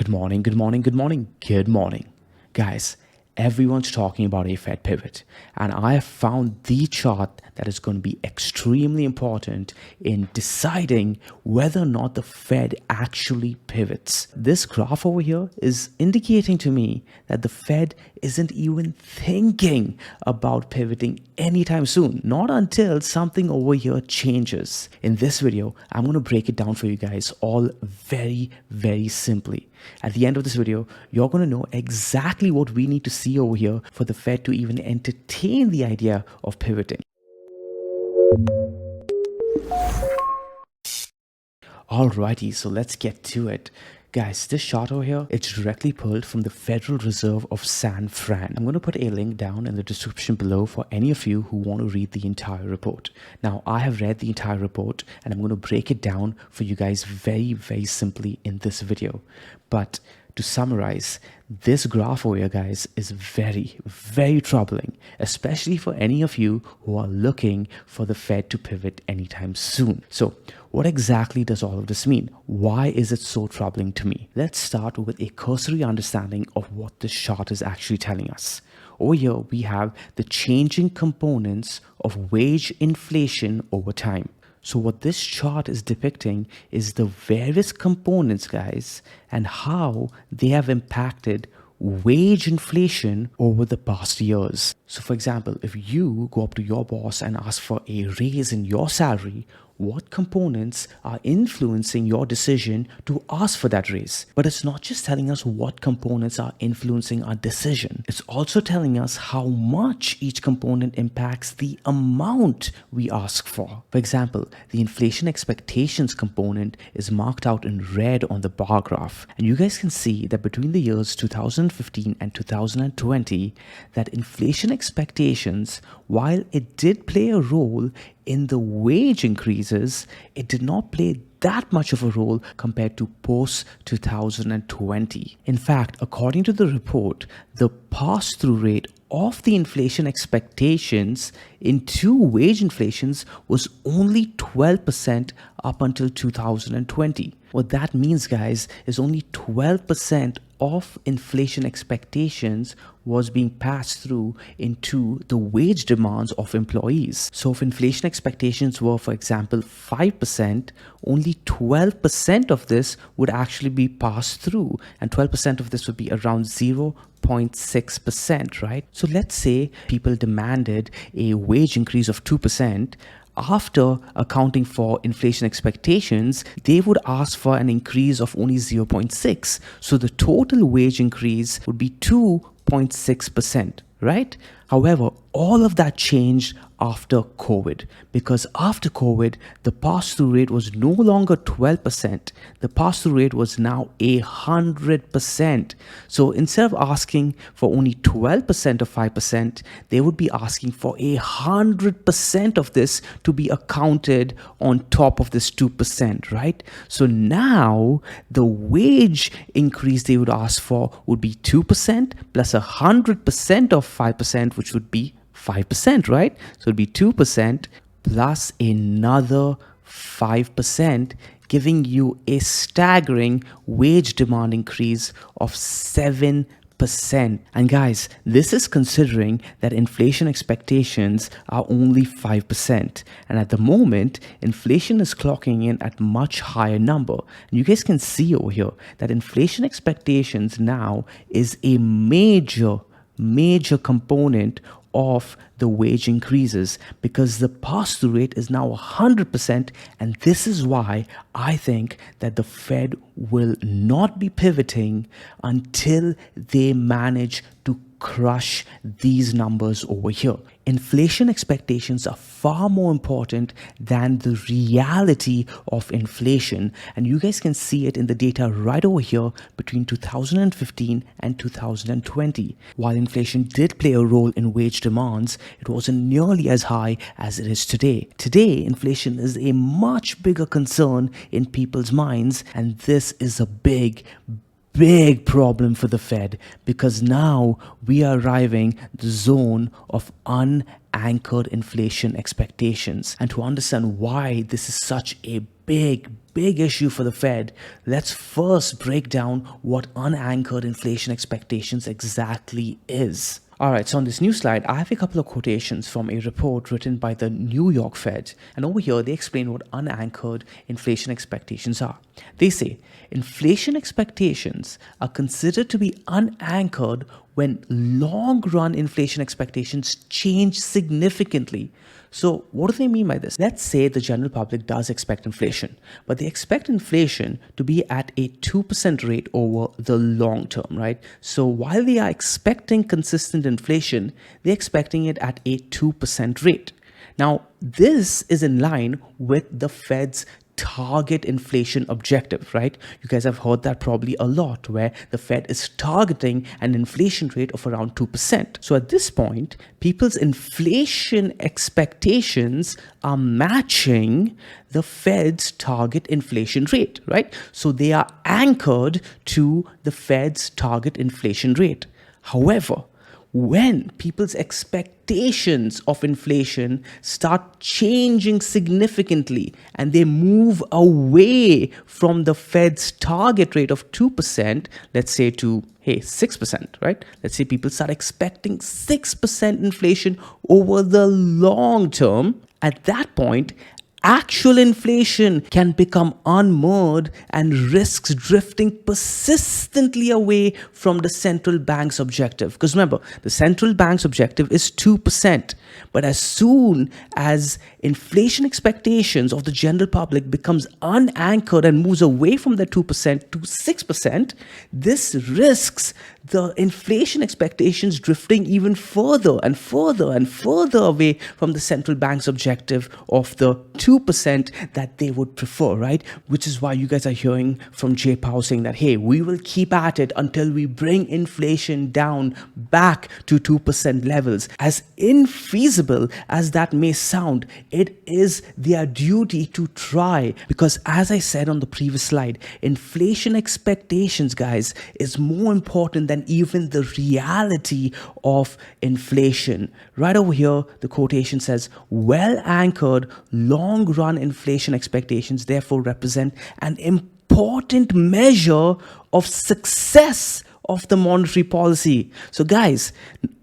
Good morning, good morning, good morning, good morning. Guys, everyone's talking about a Fed pivot, and I have found the chart that is going to be extremely important in deciding whether or not the Fed actually pivots. This graph over here is indicating to me that the Fed isn't even thinking about pivoting anytime soon, not until something over here changes. In this video, I'm going to break it down for you guys all very, very simply. At the end of this video, you're going to know exactly what we need to see over here for the Fed to even entertain the idea of pivoting. Alrighty, so let's get to it. Guys, this chart over here, it's directly pulled from the Federal Reserve of San Fran. I'm going to put a link down in the description below for any of you who want to read the entire report. Now, I have read the entire report and I'm going to break it down for you guys very, very simply in this video. But to summarize, this graph over here, guys, is very, very troubling, especially for any of you who are looking for the Fed to pivot anytime soon. So what exactly does all of this mean? Why is it so troubling to me? Let's start with a cursory understanding of what this chart is actually telling us. Over here, we have the changing components of wage inflation over time. So what this chart is depicting is the various components, guys, and how they have impacted wage inflation over the past years. So for example, if you go up to your boss and ask for a raise in your salary, what components are influencing your decision to ask for that raise? But it's not just telling us what components are influencing our decision. It's also telling us how much each component impacts the amount we ask for. For example, the inflation expectations component is marked out in red on the bar graph. And you guys can see that between the years 2015 and 2020, that inflation expectations, while it did play a role in the wage increases, it did not play that much of a role compared to post 2020. In fact, according to the report, the pass-through rate of the inflation expectations into wage inflations was only 12% up until 2020. What that means, guys, is only 12% of inflation expectations was being passed through into the wage demands of employees. So if inflation expectations were, for example, 5%, only 12% of this would actually be passed through, and 12% of this would be around 0.6%, right? So let's say people demanded a wage increase of 2%. After accounting for inflation expectations, they would ask for an increase of only 0.6. So the total wage increase would be 2.6%, right? However, all of that changed after COVID, because after COVID, the pass-through rate was no longer 12%. The pass-through rate was now 100%. So instead of asking for only 12% of 5%, they would be asking for 100% of this to be accounted on top of this 2%, right? So now the wage increase they would ask for would be 2% plus 100% of 5%, which would be 5%, right? So it'd be 2% plus another 5%, giving you a staggering wage demand increase of 7%. And guys, this is considering that inflation expectations are only 5%. And at the moment, inflation is clocking in at much higher number. And you guys can see over here that inflation expectations now is a major component of the wage increases, because the pass-through rate is now 100%, and this is why I think that the Fed will not be pivoting until they manage to crush these numbers over here. Inflation expectations are far more important than the reality of inflation, and you guys can see it in the data right over here between 2015 and 2020. While inflation did play a role in wage demands, it wasn't nearly as high as it is today. Today, inflation is a much bigger concern in people's minds, and this is a big problem for the Fed, because now we are arriving the zone of unanchored inflation expectations. And to understand why this is such a big issue for the Fed. Let's first break down what unanchored inflation expectations exactly is. All right, so on this new slide, I have a couple of quotations from a report written by the New York Fed. And over here, they explain what unanchored inflation expectations are. They say, inflation expectations are considered to be unanchored when long-run inflation expectations change significantly. So what do they mean by this? Let's say the general public does expect inflation, but they expect inflation to be at a 2% rate over the long term, right? So while they are expecting consistent inflation, they're expecting it at a 2% rate. Now, this is in line with the Fed's target inflation objective, right? You guys have heard that probably a lot, where the Fed is targeting an inflation rate of around 2%. So at this point, people's inflation expectations are matching the Fed's target inflation rate, right? So they are anchored to the Fed's target inflation rate. However, when people's expectations of inflation start changing significantly and they move away from the Fed's target rate of 2%, let's say to, 6%, right? Let's say people start expecting 6% inflation over the long term. At that point, actual inflation can become unmoored and risks drifting persistently away from the central bank's objective. Because remember, the central bank's objective is 2%. But as soon as inflation expectations of the general public becomes unanchored and moves away from the 2% to 6%, this risks the inflation expectations drifting even further and further and further away from the central bank's objective of the 2% that they would prefer, right? Which is why you guys are hearing from Jay Powell saying that, hey, we will keep at it until we bring inflation down back to 2% levels. As infeasible as that may sound, it is their duty to try, because as I said on the previous slide, inflation expectations, guys, is more important than even the reality of inflation. Right over here, the quotation says, well-anchored, long-run inflation expectations therefore represent an important measure of success of the monetary policy. So guys,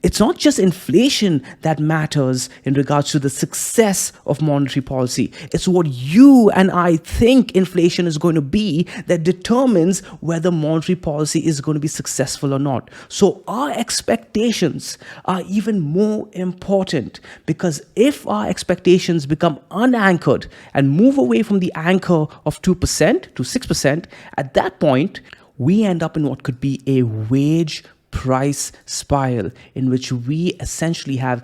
it's not just inflation that matters in regards to the success of monetary policy. It's what you and I think inflation is going to be that determines whether monetary policy is going to be successful or not. So our expectations are even more important, because if our expectations become unanchored and move away from the anchor of 2% to 6%, at that point, we end up in what could be a wage price spiral, in which we essentially have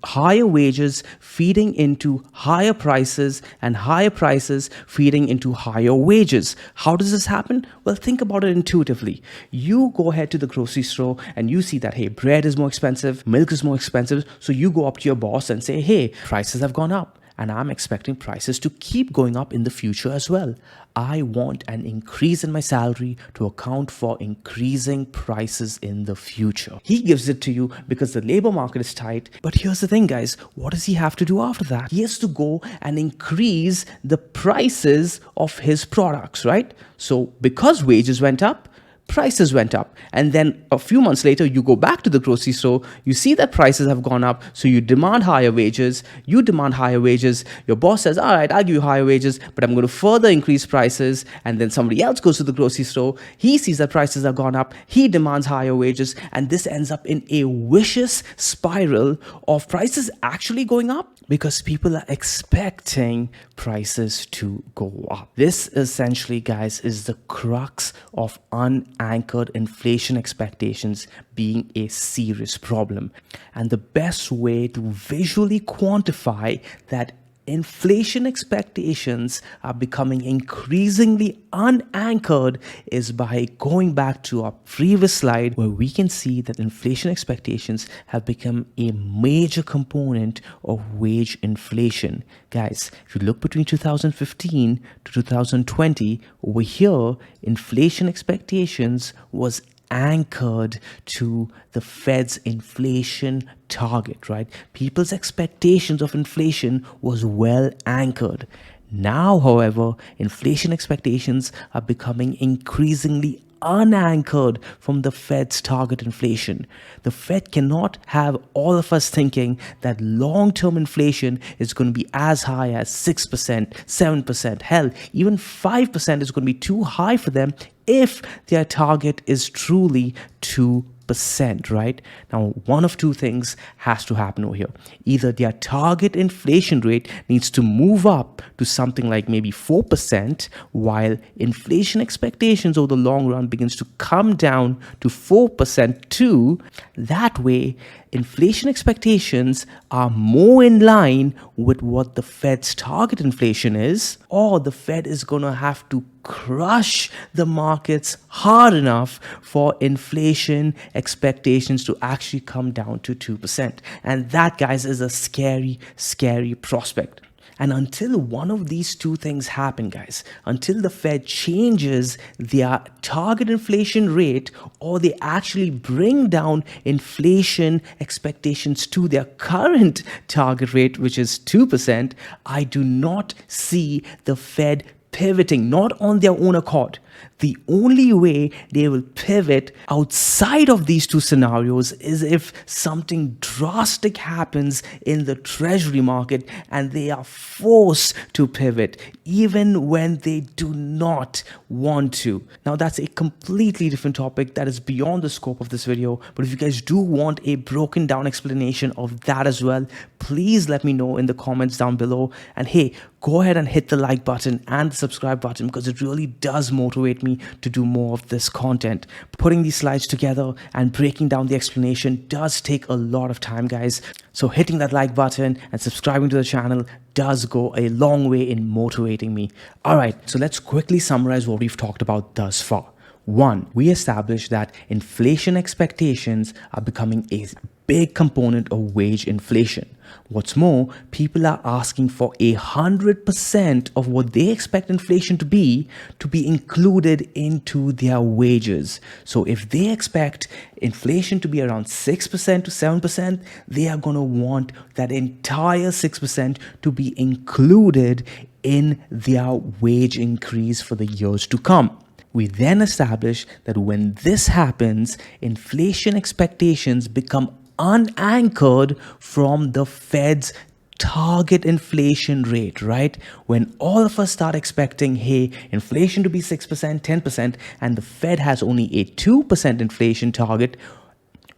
higher wages feeding into higher prices and higher prices feeding into higher wages. How does this happen? Well, think about it intuitively. You go ahead to the grocery store and you see that, hey, bread is more expensive, milk is more expensive. So you go up to your boss and say, hey, prices have gone up, and I'm expecting prices to keep going up in the future as well. I want an increase in my salary to account for increasing prices in the future. He gives it to you because the labor market is tight. But here's the thing, guys. What does he have to do after that? He has to go and increase the prices of his products, right? So because wages went up, prices went up. And then a few months later, you go back to the grocery store, you see that prices have gone up, so you demand higher wages, your boss says, all right, I'll give you higher wages, but I'm going to further increase prices. And then somebody else goes to the grocery store, he sees that prices have gone up, he demands higher wages, and this ends up in a vicious spiral of prices actually going up because people are expecting prices to go up. This essentially, guys, is the crux of unanchored inflation expectations being a serious problem. And the best way to visually quantify that inflation expectations are becoming increasingly unanchored is by going back to our previous slide, where we can see that inflation expectations have become a major component of wage inflation. Guys, if you look between 2015 to 2020, over here, inflation expectations was anchored to the Fed's inflation target, right? People's expectations of inflation was well anchored. Now, however, inflation expectations are becoming increasingly unanchored from the Fed's target inflation. The Fed cannot have all of us thinking that long-term inflation is going to be as high as 6%, 7%, hell, even 5% is going to be too high for them if their target is truly 2%, right? Now, one of two things has to happen over here. Either their target inflation rate needs to move up to something like maybe 4%, while inflation expectations over the long run begins to come down to 4% too. That way, inflation expectations are more in line with what the Fed's target inflation is, or the Fed is going to have to crush the markets hard enough for inflation expectations to actually come down to 2%. And that, guys, is a scary, scary prospect. And until one of these two things happen, guys, until the Fed changes their target inflation rate, or they actually bring down inflation expectations to their current target rate, which is 2%, I do not see the Fed pivoting, not on their own accord. The only way they will pivot outside of these two scenarios is if something drastic happens in the treasury market and they are forced to pivot, even when they do not want to. Now, that's a completely different topic that is beyond the scope of this video. But if you guys do want a broken down explanation of that as well, please let me know in the comments down below. And hey, go ahead and hit the like button and the subscribe button, because it really does motivate me to do more of this content. Putting these slides together and breaking down the explanation does take a lot of time, guys. So hitting that like button and subscribing to the channel does go a long way in motivating me. All right, so let's quickly summarize what we've talked about thus far. One, we established that inflation expectations are becoming a big component of wage inflation. What's more, people are asking for 100% of what they expect inflation to be included into their wages. So if they expect inflation to be around 6% to 7%, they are going to want that entire 6% to be included in their wage increase for the years to come. We then establish that when this happens, inflation expectations become unanchored from the Fed's target inflation rate, right? When all of us start expecting, hey, inflation to be 6%, 10%, and the Fed has only a 2% inflation target,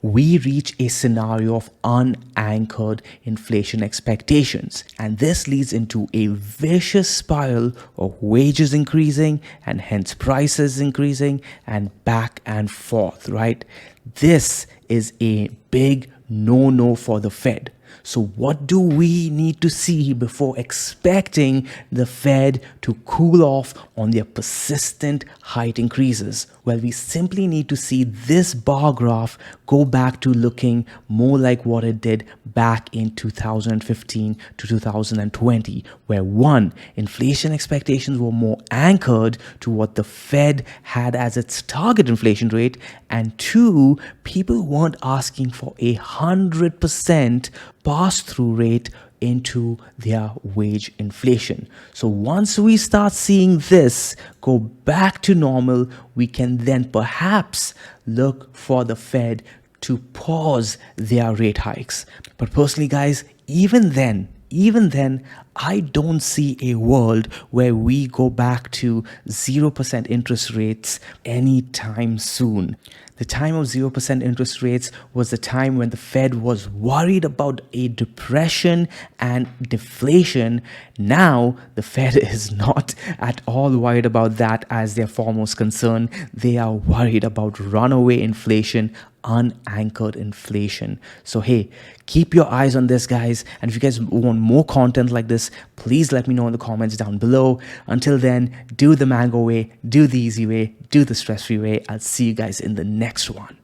we reach a scenario of unanchored inflation expectations. And this leads into a vicious spiral of wages increasing and hence prices increasing and back and forth, right? This is a big no-no for the Fed. So what do we need to see before expecting the Fed to cool off on their persistent height increases? Well, we simply need to see this bar graph go back to looking more like what it did back in 2015 to 2020, where one, inflation expectations were more anchored to what the Fed had as its target inflation rate, and two, people weren't asking for 100% pass-through rate into their wage inflation. So once we start seeing this go back to normal, we can then perhaps look for the Fed to pause their rate hikes. But personally, guys, even then, I don't see a world where we go back to 0% interest rates anytime soon. The time of 0% interest rates was the time when the Fed was worried about a depression and deflation. Now, the Fed is not at all worried about that as their foremost concern. They are worried about runaway inflation, unanchored inflation. So hey, keep your eyes on this, guys. And if you guys want more content like this, please let me know in the comments down below. Until then, do the mango way, do the easy way, do the stress-free way. I'll see you guys in the next one.